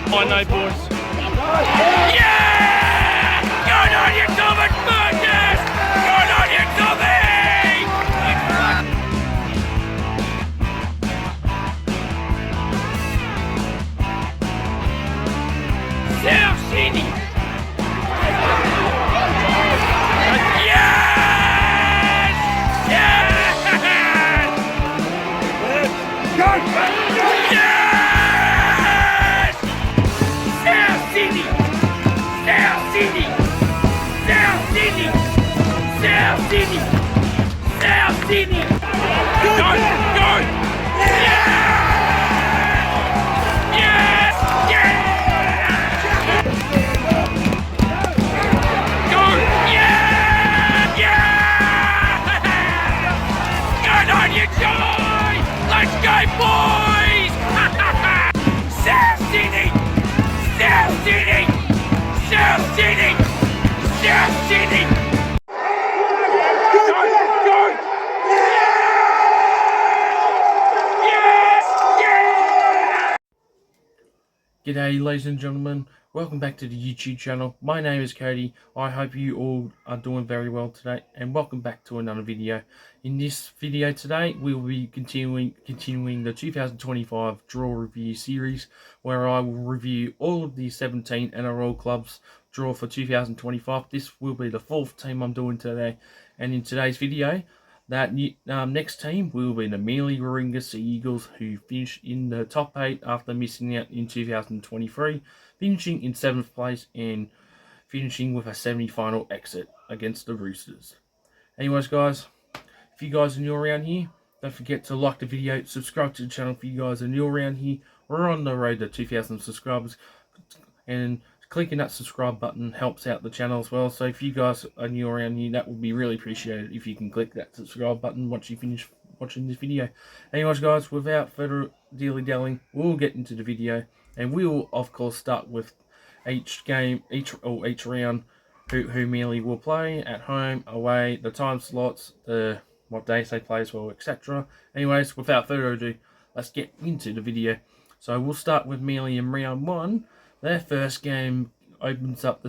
I know, boys. Yeah! Good on you, Thomas Burgess! Good on you, Tommy! South Sydney! Yes! Yes! Go! Yes! South Sydney! South Sydney! South Sydney! South Sydney! South Sydney! Go! Go! Yes! Yes! Yes! Go! Yeah! Yeah! Good on you, Joy! Let's go, boys! South Sydney! South Sydney! South Sydney! South Sydney! Go! Go! Yes! Yes! G'day, ladies and gentlemen. Welcome back to the YouTube channel. My name is Cody. I hope you all are doing very well today, and welcome back to another video. In this video today, we will be continuing the 2025 draw review series, where I will review all of the 17 NRL clubs draw for 2025. This will be the fourth team I'm doing today, and in today's video, that next team will be the Manly Warringah Sea Eagles, who finished in the top 8 after missing out in 2023, finishing in 7th place and finishing with a semi-final exit against the Roosters. Anyways, guys, if you guys are new around here, don't forget to like the video, subscribe to the channel if you guys are new around here. We're on the road to 2,000 subscribers, and clicking that subscribe button helps out the channel as well. So if you guys are new around here, that would be really appreciated if you can click that subscribe button once you finish watching this video. Anyways, guys, without further dilly-dallying, we'll get into the video, and we will of course start with each game, each round, who Manly will play at home, away, the time slots, what days they play as well, etc. Anyways, without further ado, let's get into the video. So we'll start with Manly in round 1. Their first game opens up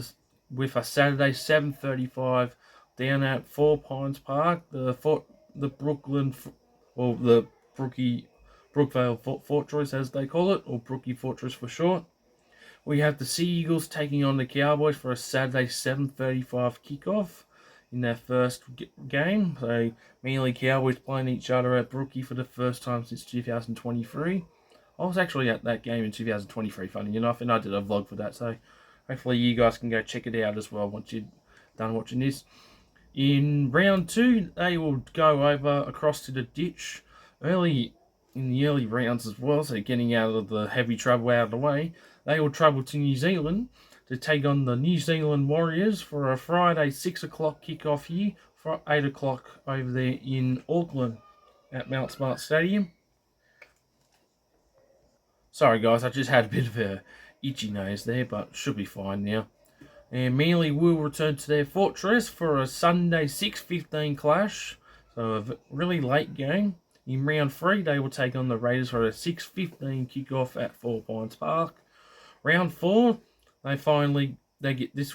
with a Saturday 7:35 down at 4 Pines Park, the Brooklyn, or the Brookvale Fortress as they call it, or Brookie Fortress for short. We have the Sea Eagles taking on the Cowboys for a Saturday 7:35 kickoff in their first game. So Manly Cowboys playing each other at Brookie for the first time since 2023. I was actually at that game in 2023, funny enough, and I did a vlog for that, so hopefully you guys can go check it out as well once you're done watching this. In round 2, they will go over across to the ditch in the early rounds as well, so getting out of the heavy trouble out of the way. They will travel to New Zealand to take on the New Zealand Warriors for a Friday 6 o'clock kickoff here, for 8 o'clock over there in Auckland at Mount Smart Stadium. Sorry guys, I just had a bit of a itchy nose there, but should be fine now. And Manly will return to their fortress for a Sunday 6:15 clash, so a really late game. In round 3, they will take on the Raiders for a 6:15 kickoff at 4 Pines Park. Round 4, this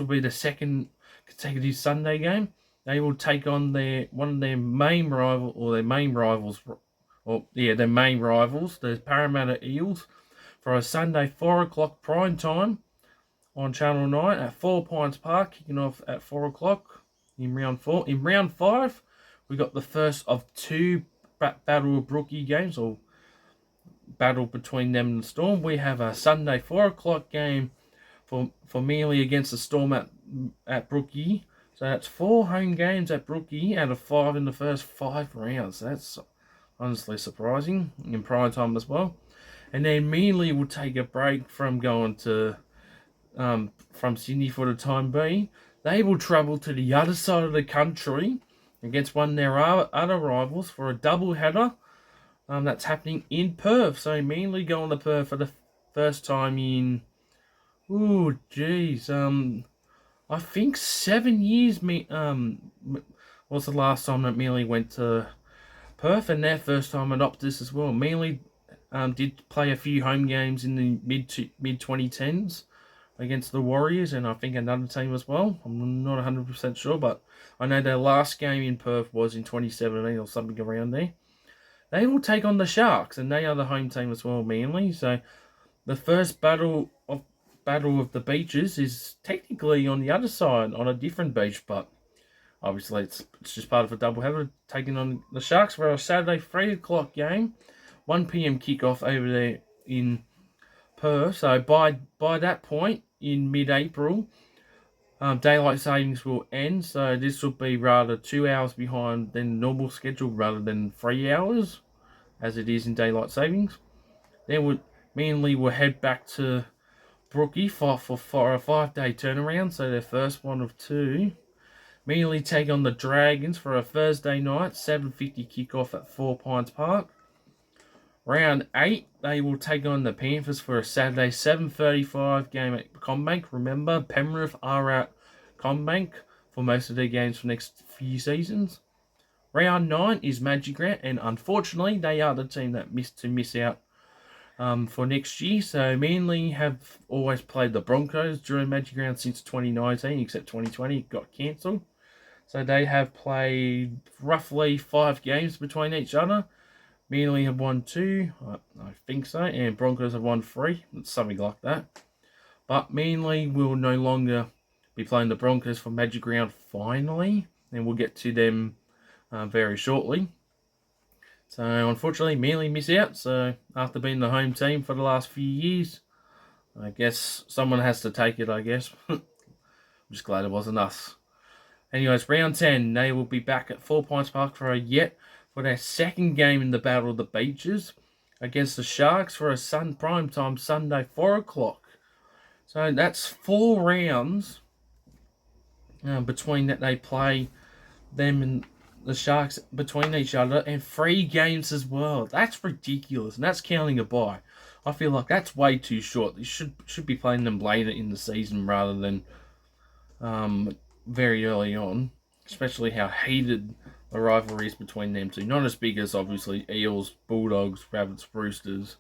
will be the second consecutive Sunday game. They will take on their main rivals, the Parramatta Eels, for a Sunday 4 o'clock prime time on Channel 9 at 4 Pines Park, kicking off at 4 o'clock in round 4. In round 5, we got the first of 2 Battle of Brookie games, or battle between them and the Storm. We have a Sunday 4 o'clock game for Manly against the Storm at Brookie. So that's 4 home games at Brookie out of 5 in the first 5 rounds. That's honestly surprising, in prime time as well. And then Manly will take a break from going to from Sydney for the time being. They will travel to the other side of the country against one of their other rivals for a double header that's happening in Perth. So Manly going to Perth for the first time in I think 7 years. Was the last time that Manly went to Perth, and their first time at Optus as well. Manly did play a few home games in the mid 2010s against the Warriors, and I think another team as well. I'm not 100% sure, but I know their last game in Perth was in 2017 or something around there. They will take on the Sharks, and they are the home team as well, Manly. So the first battle of the beaches is technically on the other side, on a different beach, but obviously it's just part of a double header, taking on the Sharks for a Saturday 3 o'clock game, 1 p.m. kickoff over there in Perth. So by that point in mid-April, daylight savings will end. So this will be rather 2 hours behind than normal schedule, rather than 3 hours as it is in daylight savings. Then Manly will head back to Brookie for a 5-day turnaround. So their first one of two. Manly take on the Dragons for a Thursday night 7:50 kickoff at 4 Pines Park. Round 8, they will take on the Panthers for a Saturday 7:35 game at CommBank. Remember, Penrith are at CommBank for most of their games for next few seasons. Round 9 is Magic Round, and unfortunately, they are the team that miss out for next year. So Manly have always played the Broncos during Magic Round since 2019, except 2020 it got cancelled. So they have played roughly 5 games between each other. Manly have won 2, I think so, and Broncos have won 3, something like that. But Manly will no longer be playing the Broncos for Magic Round finally, and we'll get to them very shortly. So unfortunately, Manly miss out. So after being the home team for the last few years, I guess someone has to take it, I guess. I'm just glad it wasn't us. Anyways, round 10, they will be back at 4 Pines Park for their second game in the Battle of the Beaches against the Sharks for a prime time Sunday 4 o'clock. So that's 4 rounds between that they play them and the Sharks between each other, and 3 games as well. That's ridiculous, and that's counting a bye. I feel like that's way too short. They should be playing them later in the season rather than very early on, especially how heated the rivalry is between them two. Not as big as obviously Eels, Bulldogs, Rabbits, Roosters,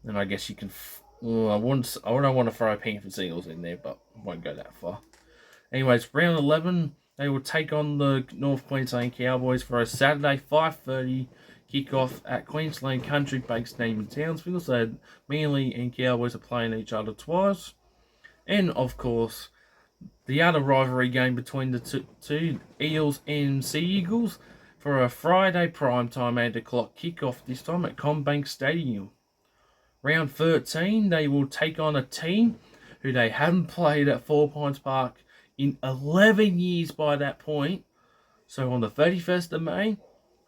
and I guess you can. I don't want to throw Panthers, Eagles in there, but I won't go that far. Anyways, round 11, they will take on the North Queensland Cowboys for a Saturday 5:30 kickoff at Queensland Country Bank Stadium in Townsville. So Manly and Cowboys are playing each other twice, and of course, the other rivalry game between the two Eels and Sea Eagles for a Friday primetime 8 o'clock kickoff, this time at CommBank Stadium. Round 13, they will take on a team who they haven't played at 4 Pines Park in 11 years by that point. So on the 31st of May,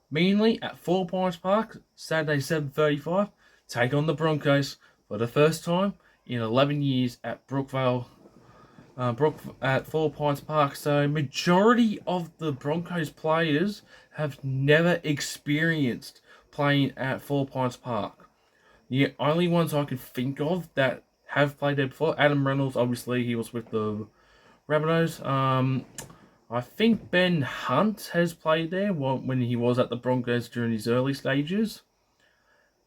Manly at 4 Pines Park, Saturday 7:35, take on the Broncos for the first time in 11 years at Brookvale. At 4 Pines Park. So majority of the Broncos players have never experienced playing at 4 Pines Park. The only ones I could think of that have played there before, Adam Reynolds, obviously he was with the Rabbitohs. I think Ben Hunt has played there when he was at the Broncos during his early stages.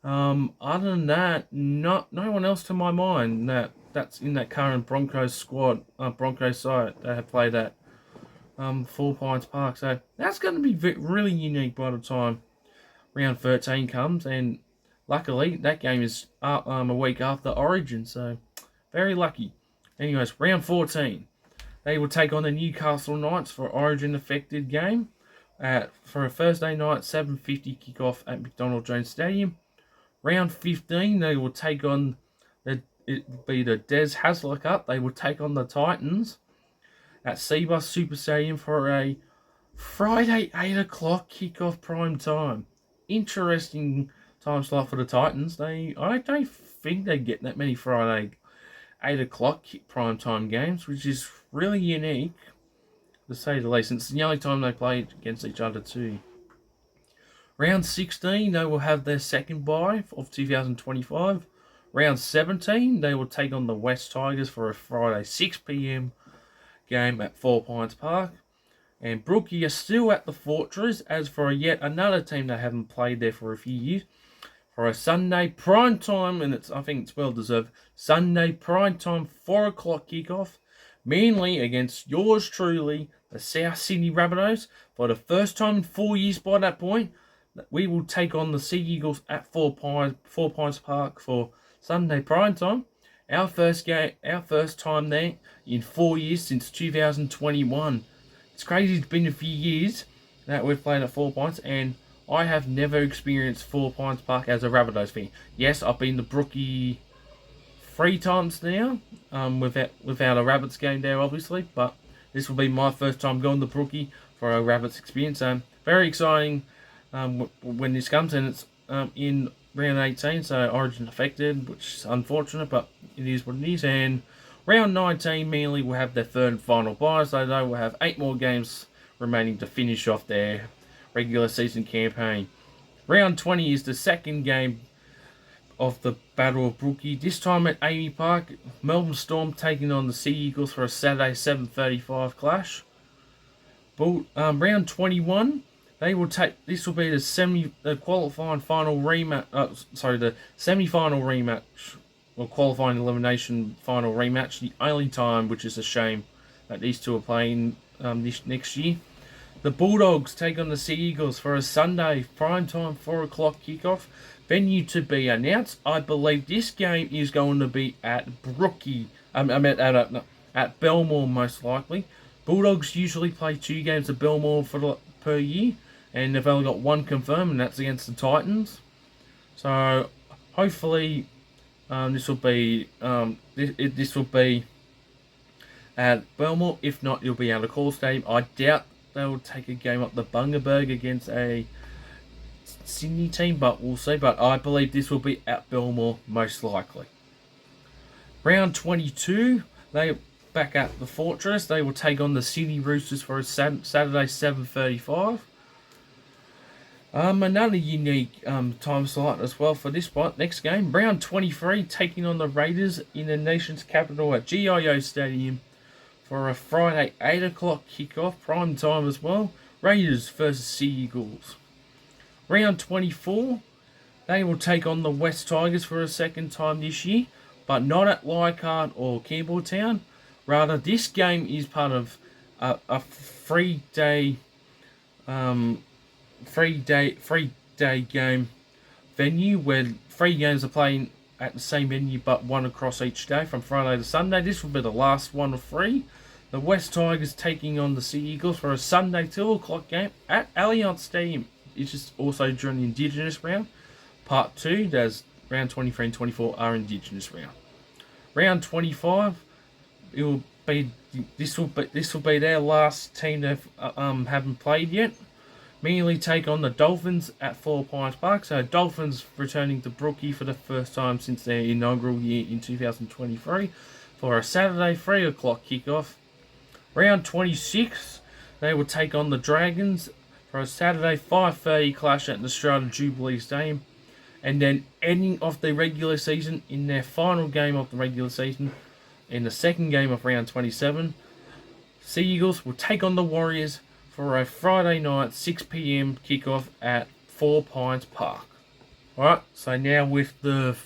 Other than that, no one else to my mind that's in that current Broncos squad, Broncos side that have played at 4 Pines Park. So that's going to be really unique by the time round 13 comes, and luckily that game is a week after Origin, so very lucky. Anyways, round 14, they will take on the Newcastle Knights for Origin affected game for a Thursday night 7:50 kickoff at McDonald Jones Stadium. Round 15, they will take on the Des Hasler Cup. They will take on the Titans at Seabus Super Stadium for a Friday 8 o'clock kickoff prime time. Interesting time slot for the Titans. I don't think they get that many Friday 8 o'clock prime time games, which is really unique, to say the least. It's the only time they play against each other too. Round 16, they will have their second bye of 2025. Round 17, they will take on the West Tigers for a Friday 6 p.m. game at 4 Pines Park. And Brookie are still at the Fortress, as for yet another team that haven't played there for a few years, for a Sunday prime time, and I think it's well deserved. Sunday prime time 4 o'clock kickoff. Manly against yours truly, the South Sydney Rabbitohs. For the first time in 4 years by that point, we will take on the Sea Eagles at Four Pines Park for Sunday prime time. Our first time there in 4 years since 2021. It's crazy. It's been a few years that we've played at Four Pines, and I have never experienced Four Pines Park as a Rabbitohs fan. Yes, I've been to Brookie 3 times now, without a Rabbits game there, obviously, but this will be my first time going to Brookie for a Rabbits experience. Very exciting when this comes, and it's in round 18, so Origin affected, which is unfortunate, but it is what it is. And round 19, Manly will have their third and final bye, so they will have 8 more games remaining to finish off their regular season campaign. Round 20 is the second game of the Battle of Brookie. This time at Amy Park, Melbourne Storm taking on the Sea Eagles for a Saturday 7:35 clash. Round 21, they will take. This will be the qualifying final rematch. The semi-final rematch, or qualifying elimination final rematch. The only time, which is a shame, that these two are playing this next year. The Bulldogs take on the Sea Eagles for a Sunday primetime 4 o'clock kickoff. Venue to be announced. I believe this game is going to be at Brookie. At Belmore most likely. Bulldogs usually play 2 games at Belmore per year, and they've only got 1 confirmed, and that's against the Titans. So hopefully this will be at Belmore. If not, it'll be at a Call Stadium. I doubt they will take a game up the Bundaberg against a Sydney team, but we'll see. But I believe this will be at Belmore most likely. Round 22, they back at the Fortress. They will take on the Sydney Roosters for a Saturday 7:35. Another unique time slot as well for this next game. Round 23, taking on the Raiders in the nation's capital at GIO Stadium for a Friday 8 o'clock kickoff, prime time as well. Raiders versus Sea Eagles. Round 24, they will take on the West Tigers for a second time this year, but not at Leichhardt or Campbelltown. Rather, this game is part of a free day game venue where 3 games are playing at the same venue, but 1 across each day from Friday to Sunday. This will be the last one of 3. The West Tigers taking on the Sea Eagles for a Sunday 2 o'clock game at Allianz Stadium. It's just also during the Indigenous round. Part 2, there's round 23 and 24 are Indigenous round. Round 25, this will be their last team that haven't played yet. Manly take on the Dolphins at Four Pines Park. So Dolphins returning to Brookie for the first time since their inaugural year in 2023 for a Saturday 3 o'clock kickoff. Round 26, they will take on the Dragons for a Saturday 5:30 clash at the Strata Jubilee Stadium. And then ending off the regular season in their final game of the regular season, in the second game of round 27, Sea Eagles will take on the Warriors for a Friday night 6 p.m. kickoff at Four Pines Park. Alright, so now with the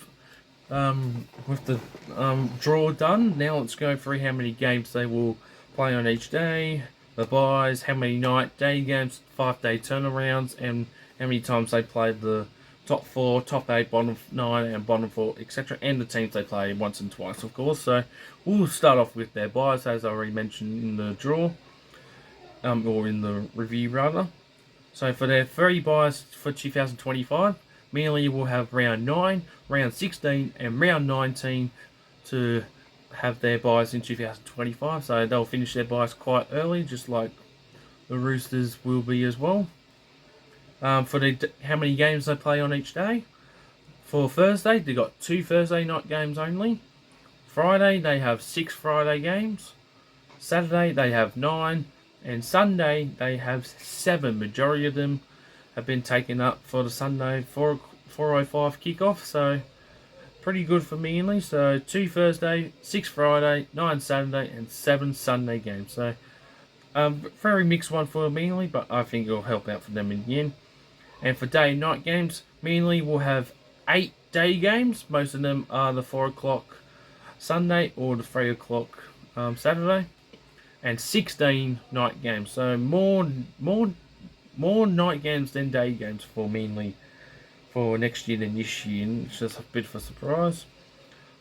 draw done, now let's go through how many games they will play on each day, the byes, how many day games, 5-day turnarounds, and how many times they played the top 4, top 8, bottom 9, and bottom 4, etc. And the teams they play once and twice, of course. So we'll start off with their byes, as I already mentioned in the draw, or in the review rather. So for their 3 byes for 2025, Manly will have round 9, round 16, and round 19 to have their byes in 2025. So they'll finish their byes quite early, just like the Roosters will be as well. For how many games they play on each day. For Thursday, they got 2 Thursday night games only. Friday, they have 6 Friday games. Saturday, they have 9. And Sunday, they have 7. Majority of them have been taken up for the Sunday 4:05 kickoff. So pretty good for Manly. So 2 Thursday, 6 Friday, 9 Saturday, and 7 Sunday games. So very mixed one for Manly, but I think it'll help out for them in the end. And for day and night games, Manly will have 8 day games. Most of them are the 4 o'clock Sunday or the 3 o'clock Saturday, and 16 night games. So more night games than day games for mainly for next year than this year. And it's just a bit of a surprise.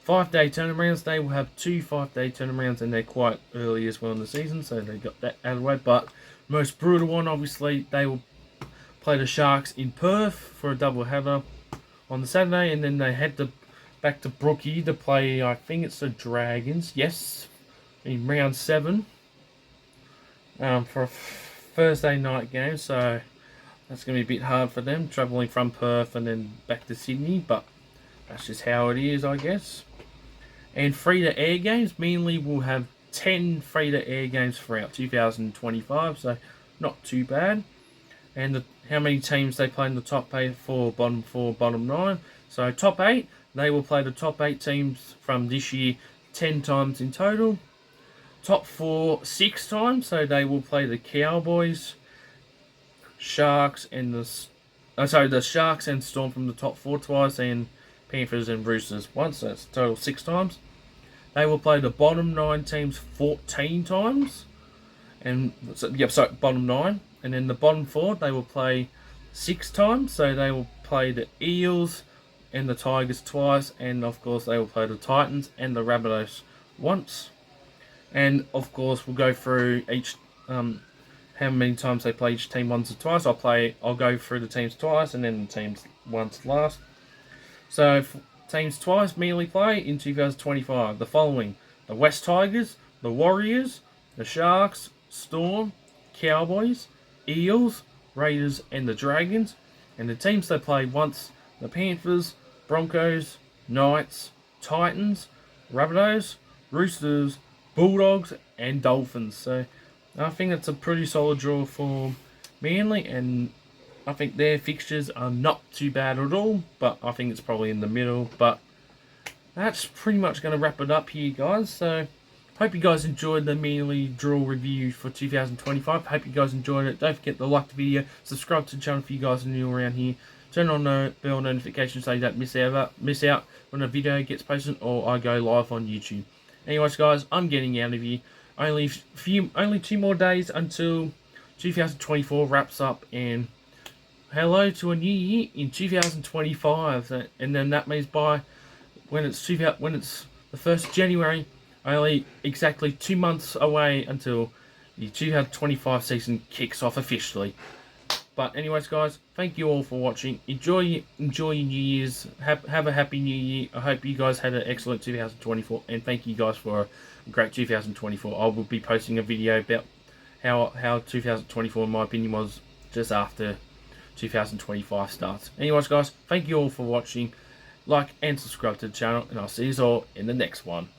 5-day turnarounds. They will have 2 5-day turnarounds, and they're quite early as well in the season, so they got that out of the way. But most brutal one, obviously, they will play the Sharks in Perth for a double header on the Saturday, and then they head back to Brookie to play, I think it's the Dragons, yes, in round 7 for a Thursday night game. So that's going to be a bit hard for them, travelling from Perth and then back to Sydney, but that's just how it is, I guess. And free-to-air games, mainly will have 10 free-to-air games throughout 2025, so not too bad. And how many teams they play in the top 8 for bottom 9. So top 8, they will play the top 8 teams from this year 10 times in total. Top 4, 6 times, so they will play the Cowboys, Sharks, and the Sharks and Storm from the top 4 twice, and Panthers and Roosters once. So that's total 6 times. They will play the bottom 9 teams 14 times, and bottom 9, and then the bottom 4 they will play 6 times. So they will play the Eels and the Tigers twice, and of course they will play the Titans and the Rabbitohs once. And of course we'll go through each how many times they play each team once or twice. I'll go through the teams twice and then the teams once last. So teams twice mainly play in 2025. The following: the West Tigers, the Warriors, the Sharks, Storm, Cowboys, Eels, Raiders, and the Dragons. And the teams they play once: the Panthers, Broncos, Knights, Titans, Rabbitohs, Roosters, Bulldogs, and Dolphins. So I think that's a pretty solid draw for Manly, and I think their fixtures are not too bad at all, but I think it's probably in the middle. But that's pretty much going to wrap it up here, guys. So hope you guys enjoyed the Manly draw review for 2025. Hope you guys enjoyed it. Don't forget to like the video, subscribe to the channel if you guys are new around here. Turn on the bell notifications so you don't miss out when a video gets posted or I go live on YouTube. Anyways, guys, I'm getting out of here. Only 2 more days until 2024 wraps up, and hello to a new year in 2025, and then that means when it's the 1st of January, only exactly 2 months away until the 2025 season kicks off officially. But anyways, guys, thank you all for watching. Enjoy your New Year's. Have a happy New Year. I hope you guys had an excellent 2024, and thank you guys for a great 2024. I will be posting a video about how 2024, in my opinion, was just after 2025 starts. Anyways, guys, thank you all for watching. Like and subscribe to the channel, and I'll see you all in the next one.